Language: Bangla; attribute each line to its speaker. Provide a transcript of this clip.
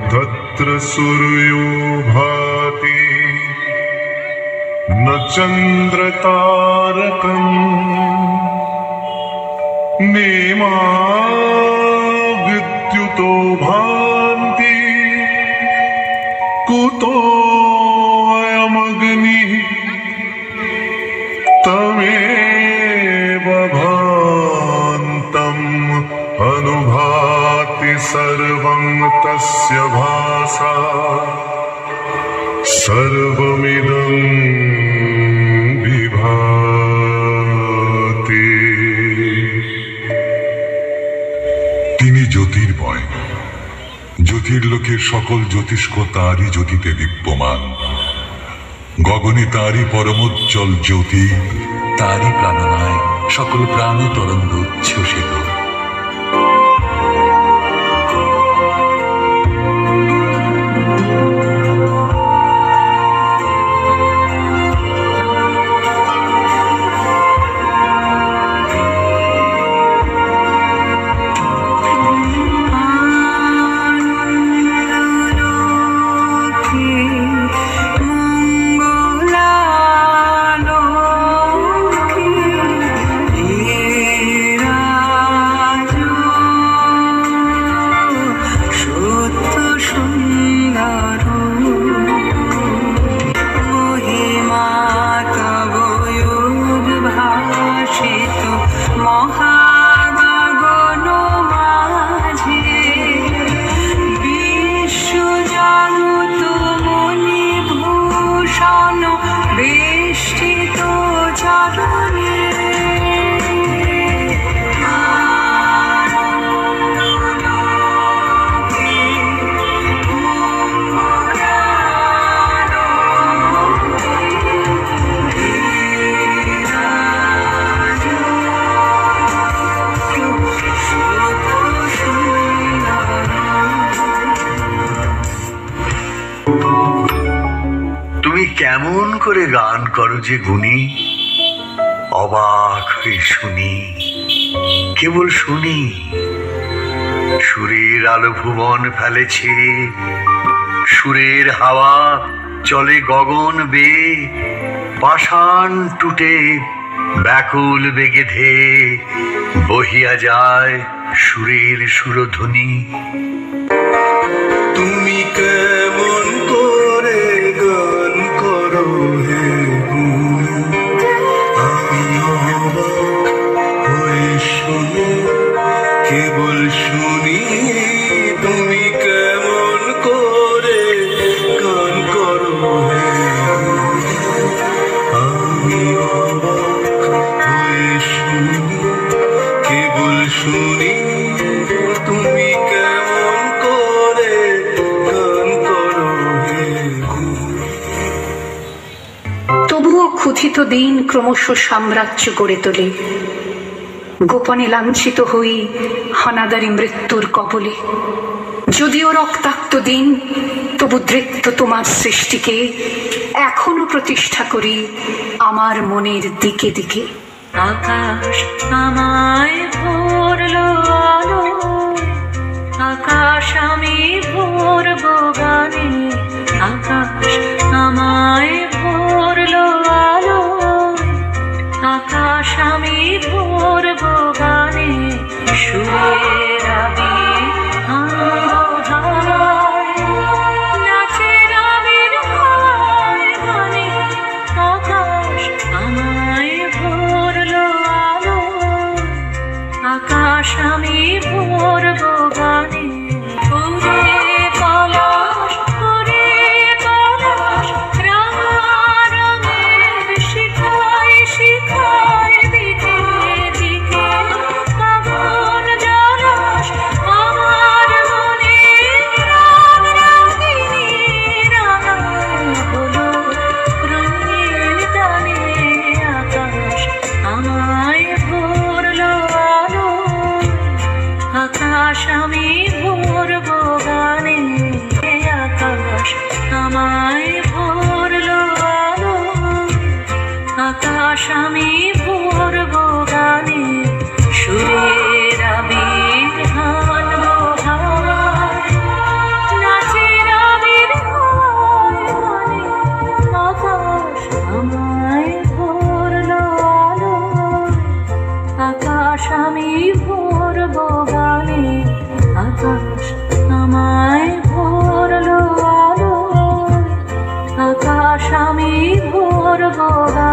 Speaker 1: तत्र सूर्यो भाति न चन्द्रतारकम् नेमा विद्युतो भान्ति कुतोऽयमग्निः तमेव भान्तम् अनुभाति सर्वं तस्य भासा सर्वमिदं विभाति। তিনি জ্যোতির্ময়, জ্যোতির্লোকের সকল জ্যোতিষ্ক তাঁরই জ্যোতিতে দীপ্যমান। গগনে তাঁরই পরমোজ্জ্বল জ্যোতি,
Speaker 2: তাঁরই প্রাণনায় সকল প্রাণ তরঙ্গ উচ্ছ্বসিত।
Speaker 3: কেমন করে গান করো যে গুণী, অবাক হয়ে শুনি, কেবল শুনি। সুরের আলো ভুবন ফেলেছে, সুরের হাওয়া চলে গগন বেয়ে, পাষাণ টুটে ব্যাকুল বেগে ধেয়ে বহিয়া যায় সুরের সুরধ্বনি।
Speaker 4: তুমি কেমন করে গান করো হে গুণী, আমি অবাক হয়ে শুনি, কেবল শুনি। তুমি কেমন করে গান করো হে গুণী, আমি অবাক হয়ে শুনি, কেবল শুনি। তুমি কেমন করে গান করো হে গুণী।
Speaker 5: তবুও ক্ষুধিত দিন ক্রমশ সাম্রাজ্য গড়ে তোলে, গোপনে লাঞ্ছিত হই হানাদারি মৃত্যুর কবলে। যদিও রক্তাক্ত দিন, তবু দৃপ্ত তোমার সৃষ্টিকে এখনো প্রতিষ্ঠা করি আমার মনের দিকে দিকে।
Speaker 6: আকাশ আমায় ভরলো আলো, আকাশ আমি ভরবো গানে। আকাশ আমায় ভরলো আলো, আকাশ আমি ভরবো গানে। সুরের আবির নাচের আবির হায় গানে। আকাশ আমায় ভরলো আলো, আকাশ আমি ভরবো গানে। উড়ে পলাশ, উড়ে পলাশ, রঙের শিখায় শিখায় দিকে দিকে আগুন জ্বালাস আমার মনে। রাগ রাগিনী রাঙা হলো রঙের টানে। আকাশ আমায় ভরলো আলো, আকাশ আমি ভরবো গানে। আকাশ আমায় ভরলো আলো, আকাশ আমি ভরবো গানে। সুরের আবির হানবো হাওয়ায়, নাচের ভরব গানে, আকাশ আমায় ভরলো আলো, আকাশ আমি ভরব গানে।